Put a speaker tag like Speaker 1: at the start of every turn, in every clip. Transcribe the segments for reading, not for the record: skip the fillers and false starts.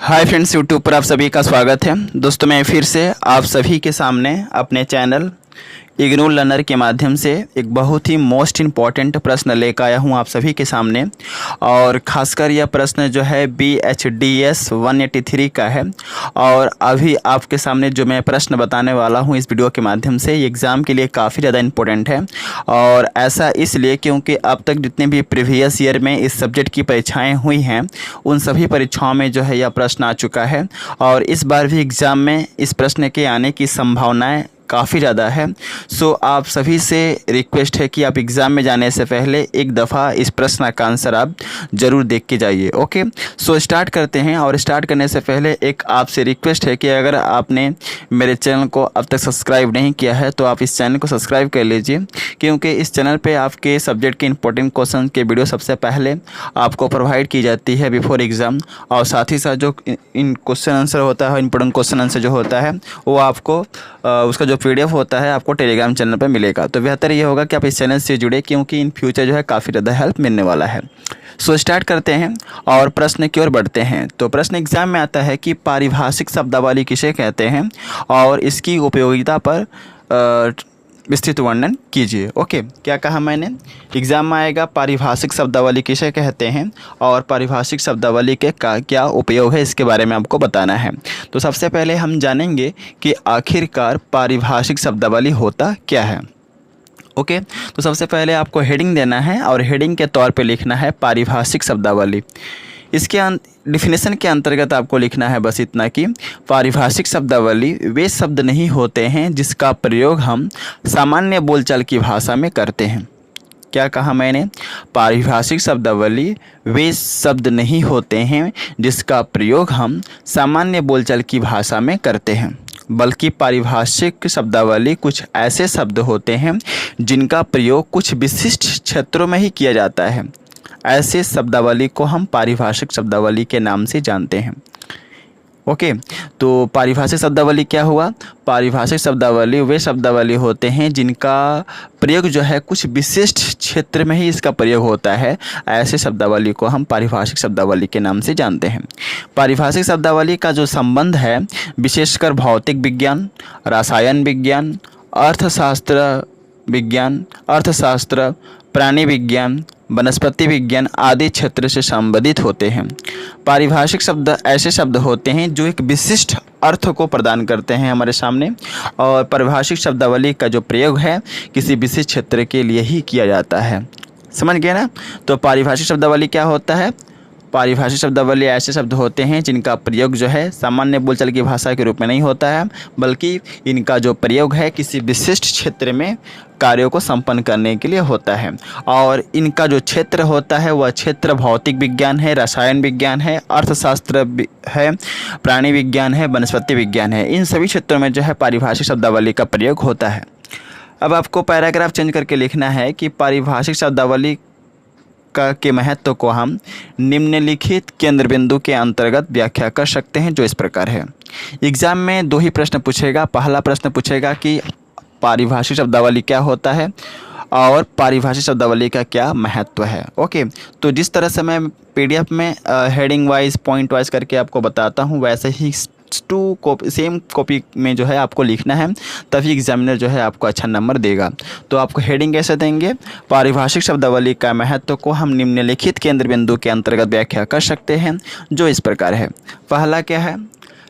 Speaker 1: Hi friends, YouTube पर आप सभी का स्वागत है। दोस्तों, मैं फिर से आप सभी के सामने अपने चैनल इग्नू लर्नर के माध्यम से एक बहुत ही मोस्ट इम्पॉर्टेंट प्रश्न लेकर आया हूं आप सभी के सामने। और ख़ासकर यह प्रश्न जो है BHDS 183 का है। और अभी आपके सामने जो मैं प्रश्न बताने वाला हूं इस वीडियो के माध्यम से, ये एग्ज़ाम के लिए काफ़ी ज़्यादा इम्पोर्टेंट है। और ऐसा इसलिए क्योंकि अब तक जितने भी प्रीवियस ईयर में इस सब्जेक्ट की परीक्षाएँ हुई हैं, उन सभी परीक्षाओं में जो है यह प्रश्न आ चुका है। और इस बार भी एग्ज़ाम में इस प्रश्न के आने की संभावनाएँ काफ़ी ज़्यादा है। सो आप सभी से रिक्वेस्ट है कि आप एग्ज़ाम में जाने से पहले एक दफ़ा इस प्रश्न का आंसर आप ज़रूर देख के जाइए। ओके, सो स्टार्ट करते हैं। और स्टार्ट करने से पहले एक आपसे रिक्वेस्ट है कि अगर आपने मेरे चैनल को अब तक सब्सक्राइब नहीं किया है तो आप इस चैनल को सब्सक्राइब कर लीजिए, क्योंकि इस चैनल पर आपके सब्जेक्ट के इंपॉर्टेंट क्वेश्चन के वीडियो सबसे पहले आपको प्रोवाइड की जाती है बिफोर एग्ज़ाम। और साथ ही साथ जो इन क्वेश्चन आंसर होता है, इंपॉर्टेंट क्वेश्चन आंसर जो होता है, वो आपको उसका जो PDF होता है आपको टेलीग्राम चैनल पर मिलेगा। तो बेहतर ये होगा कि आप इस चैनल से जुड़े, क्योंकि इन फ्यूचर जो है काफ़ी ज़्यादा हेल्प मिलने वाला है। सो स्टार्ट करते हैं और प्रश्न की ओर बढ़ते हैं। तो प्रश्न एग्जाम में आता है कि पारिभाषिक शब्दावली किसे कहते हैं और इसकी उपयोगिता पर विस्तृत वर्णन कीजिए। ओके, क्या कहा मैंने? एग्जाम में आएगा पारिभाषिक शब्दावली किसे कहते हैं और पारिभाषिक शब्दावली के का क्या उपयोग है, इसके बारे में आपको बताना है। तो सबसे पहले हम जानेंगे कि आखिरकार पारिभाषिक शब्दावली होता क्या है। ओके, तो सबसे पहले आपको हेडिंग देना है और हेडिंग के तौर पे लिखना है पारिभाषिक शब्दावली। इसके डिफिनेशन के अंतर्गत आपको लिखना है बस इतना कि पारिभाषिक शब्दावली वे शब्द नहीं होते हैं जिसका प्रयोग हम सामान्य बोलचाल की भाषा में करते हैं। क्या कहा मैंने? पारिभाषिक शब्दावली वे शब्द नहीं होते हैं जिसका प्रयोग हम सामान्य बोलचाल की भाषा में करते हैं, बल्कि पारिभाषिक शब्दावली कुछ ऐसे शब्द होते हैं जिनका प्रयोग कुछ विशिष्ट क्षेत्रों में ही किया जाता है। ऐसे शब्दावली को हम पारिभाषिक शब्दावली के नाम से जानते हैं। ओके, तो पारिभाषिक शब्दावली क्या हुआ? पारिभाषिक शब्दावली वे शब्दावली होते हैं जिनका प्रयोग जो है कुछ विशिष्ट क्षेत्र में ही इसका प्रयोग होता है। ऐसे शब्दावली को हम पारिभाषिक शब्दावली के नाम से जानते हैं। पारिभाषिक शब्दावली का जो संबंध है विशेषकर भौतिक विज्ञान, रसायन विज्ञान, अर्थशास्त्र, प्राणी विज्ञान, वनस्पति विज्ञान आदि क्षेत्र से संबंधित होते हैं। पारिभाषिक शब्द ऐसे शब्द होते हैं जो एक विशिष्ट अर्थ को प्रदान करते हैं हमारे सामने, और पारिभाषिक शब्दावली का जो प्रयोग है किसी विशिष्ट क्षेत्र के लिए ही किया जाता है। समझ गए ना? तो पारिभाषिक शब्दावली क्या होता है? पारिभाषिक शब्दावली ऐसे शब्द होते हैं जिनका प्रयोग जो है सामान्य बोलचाल की भाषा के रूप में नहीं होता है, बल्कि इनका जो प्रयोग है किसी विशिष्ट क्षेत्र में कार्यों को संपन्न करने के लिए होता है। और इनका जो क्षेत्र होता है वह क्षेत्र भौतिक विज्ञान है, रसायन विज्ञान है, अर्थशास्त्र है, प्राणी विज्ञान है, वनस्पति विज्ञान है। इन सभी क्षेत्रों में जो है पारिभाषिक शब्दावली का प्रयोग होता है। अब आपको पैराग्राफ चेंज करके लिखना है कि पारिभाषिक शब्दावली के महत्व को हम निम्नलिखित केंद्र बिंदु के अंतर्गत व्याख्या कर सकते हैं, जो इस प्रकार है। एग्जाम में दो ही प्रश्न पूछेगा। पहला प्रश्न पूछेगा कि पारिभाषिक शब्दावली क्या होता है और पारिभाषिक शब्दावली का क्या महत्व है। ओके, तो जिस तरह से मैं PDF में हेडिंग वाइज पॉइंट वाइज करके आपको बताता हूँ, वैसे ही सेम कॉपी में जो है आपको लिखना है, तभी एग्जामिनर जो है आपको अच्छा नंबर देगा। तो आपको हेडिंग कैसे देंगे? पारिभाषिक शब्दावली का महत्व को हम निम्नलिखित केंद्र बिंदु के अंतर्गत व्याख्या कर सकते हैं, जो इस प्रकार है। पहला क्या है?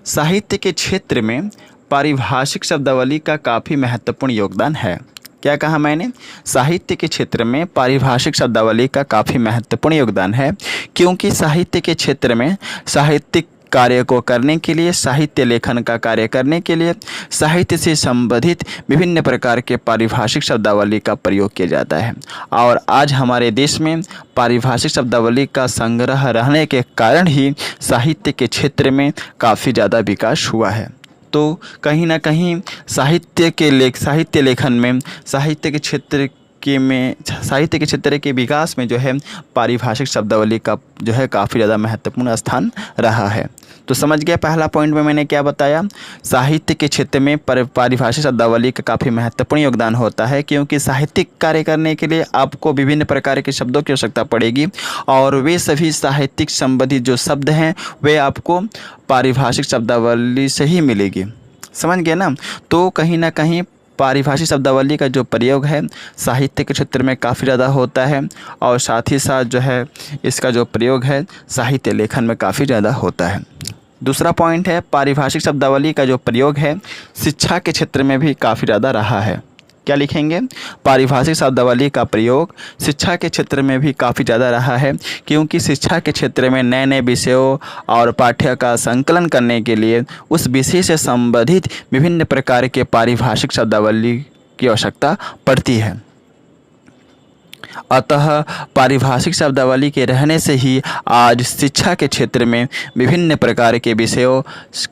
Speaker 1: साहित्य के क्षेत्र में पारिभाषिक शब्दावली का काफ़ी महत्वपूर्ण योगदान है। क्या कहा मैंने? साहित्य के क्षेत्र में पारिभाषिक शब्दावली का काफ़ी महत्वपूर्ण योगदान है, क्योंकि साहित्य के क्षेत्र में साहित्यिक कार्य को करने के लिए, साहित्य लेखन का कार्य करने के लिए साहित्य से संबंधित विभिन्न प्रकार के पारिभाषिक शब्दावली का प्रयोग किया जाता है। और आज हमारे देश में पारिभाषिक शब्दावली का संग्रह रहने के कारण ही साहित्य के क्षेत्र में काफ़ी ज़्यादा विकास हुआ है। तो कहीं ना कहीं साहित्य लेखन में, साहित्य के क्षेत्र साहित्य के क्षेत्र के विकास में जो है पारिभाषिक शब्दावली का जो है काफ़ी ज़्यादा महत्वपूर्ण स्थान रहा है। तो समझ गया पहला पॉइंट में मैंने क्या बताया, साहित्य के क्षेत्र में पारिभाषिक शब्दावली का काफ़ी महत्वपूर्ण योगदान होता है, क्योंकि साहित्यिक कार्य करने के लिए आपको विभिन्न प्रकार के शब्दों की आवश्यकता पड़ेगी और वे सभी साहित्यिक संबंधित जो शब्द हैं वे आपको पारिभाषिक शब्दावली से ही मिलेगी। समझ गए ना। तो कहीं ना कहीं पारिभाषिक शब्दावली का जो प्रयोग है साहित्य के क्षेत्र में काफ़ी ज़्यादा होता है और साथ ही साथ जो है इसका जो प्रयोग है साहित्य लेखन में काफ़ी ज़्यादा होता है। दूसरा पॉइंट है, पारिभाषिक शब्दावली का जो प्रयोग है शिक्षा के क्षेत्र में भी काफ़ी ज़्यादा रहा है। क्या लिखेंगे, पारिभाषिक शब्दावली का प्रयोग शिक्षा के क्षेत्र में भी काफ़ी ज़्यादा रहा है, क्योंकि शिक्षा के क्षेत्र में नए नए विषयों और पाठ्य का संकलन करने के लिए उस विषय से संबंधित विभिन्न प्रकार के पारिभाषिक शब्दावली की आवश्यकता पड़ती है। अतः पारिभाषिक शब्दावली के रहने से ही आज शिक्षा के क्षेत्र में विभिन्न प्रकार के विषयों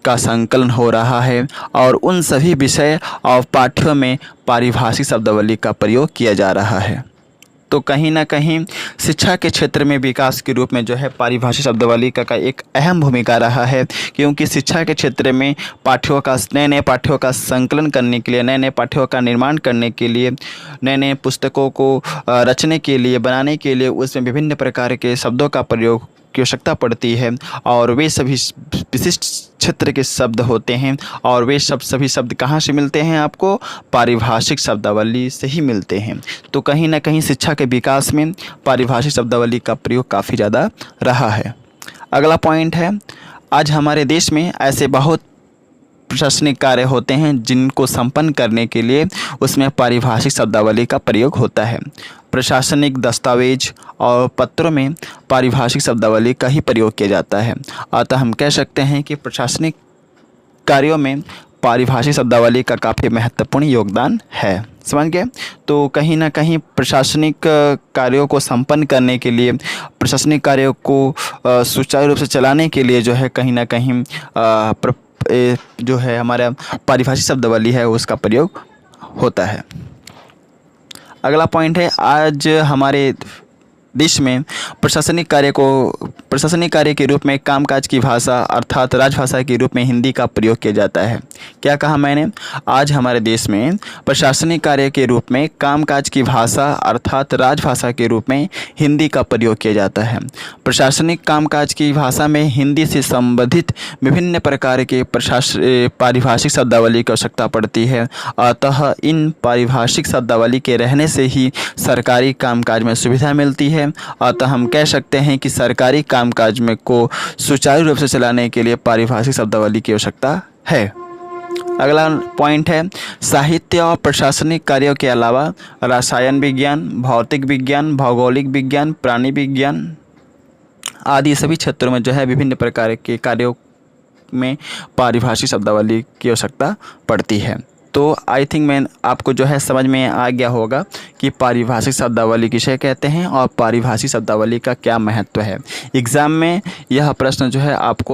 Speaker 1: का संकलन हो रहा है और उन सभी विषय और पाठ्यों में पारिभाषिक शब्दावली का प्रयोग किया जा रहा है। तो कहीं ना कहीं शिक्षा के क्षेत्र में विकास के रूप में जो है पारिभाषिक शब्दावली का एक अहम भूमिका रहा है, क्योंकि शिक्षा के क्षेत्र में पाठ्यों का नए नए पाठ्यों का संकलन करने के लिए, नए नए पाठ्यों का निर्माण करने के लिए, नए नए पुस्तकों को रचने के लिए, बनाने के लिए उसमें विभिन्न प्रकार के शब्दों का प्रयोग की आवश्यकता पड़ती है और वे सभी विशिष्ट क्षेत्र के शब्द होते हैं और वे सभी शब्द कहाँ से मिलते हैं, आपको पारिभाषिक शब्दावली से ही मिलते हैं। तो कहीं ना कहीं शिक्षा के विकास में पारिभाषिक शब्दावली का प्रयोग काफ़ी ज़्यादा रहा है। अगला पॉइंट है, आज हमारे देश में ऐसे बहुत प्रशासनिक कार्य होते हैं जिनको संपन्न करने के लिए उसमें पारिभाषिक शब्दावली का प्रयोग होता है। प्रशासनिक दस्तावेज और पत्रों में पारिभाषिक शब्दावली का ही प्रयोग किया जाता है। अतः हम कह सकते हैं कि प्रशासनिक कार्यों में पारिभाषिक शब्दावली का काफ़ी महत्वपूर्ण योगदान है। समझ गए। तो कहीं ना कहीं प्रशासनिक कार्यों को संपन्न करने के लिए, प्रशासनिक कार्यों को सुचारू रूप से चलाने के लिए जो है कहीं ना कहीं जो है हमारा पारिभाषिक शब्दावली है उसका प्रयोग होता है। अगला पॉइंट है, आज हमारे देश में प्रशासनिक कार्य के रूप में कामकाज की भाषा अर्थात राजभाषा के रूप में हिंदी का प्रयोग किया जाता है। क्या कहा मैंने, आज हमारे देश में प्रशासनिक कार्य के रूप में कामकाज की भाषा अर्थात राजभाषा के रूप में हिंदी का प्रयोग किया जाता है। प्रशासनिक कामकाज की भाषा में हिंदी से संबंधित विभिन्न प्रकार के पारिभाषिक शब्दावली की आवश्यकता पड़ती है। अतः इन पारिभाषिक शब्दावली के रहने से ही सरकारी कामकाज में सुविधा मिलती है। अतः हम कह सकते हैं कि सरकारी कामकाज में को सुचारू रूप से चलाने के लिए पारिभाषिक शब्दावली की आवश्यकता है। अगला पॉइंट है, साहित्य और प्रशासनिक कार्यों के अलावा रसायन विज्ञान, भौतिक विज्ञान, भौगोलिक विज्ञान, प्राणी विज्ञान आदि सभी क्षेत्रों में जो है विभिन्न प्रकार के कार्यों में पारिभाषिक शब्दावली की आवश्यकता पड़ती है। तो आई थिंक मैं आपको जो है समझ में आ गया होगा कि पारिभाषिक शब्दावली किसे कहते हैं और पारिभाषिक शब्दावली का क्या महत्व है। एग्ज़ाम में यह प्रश्न जो है आपको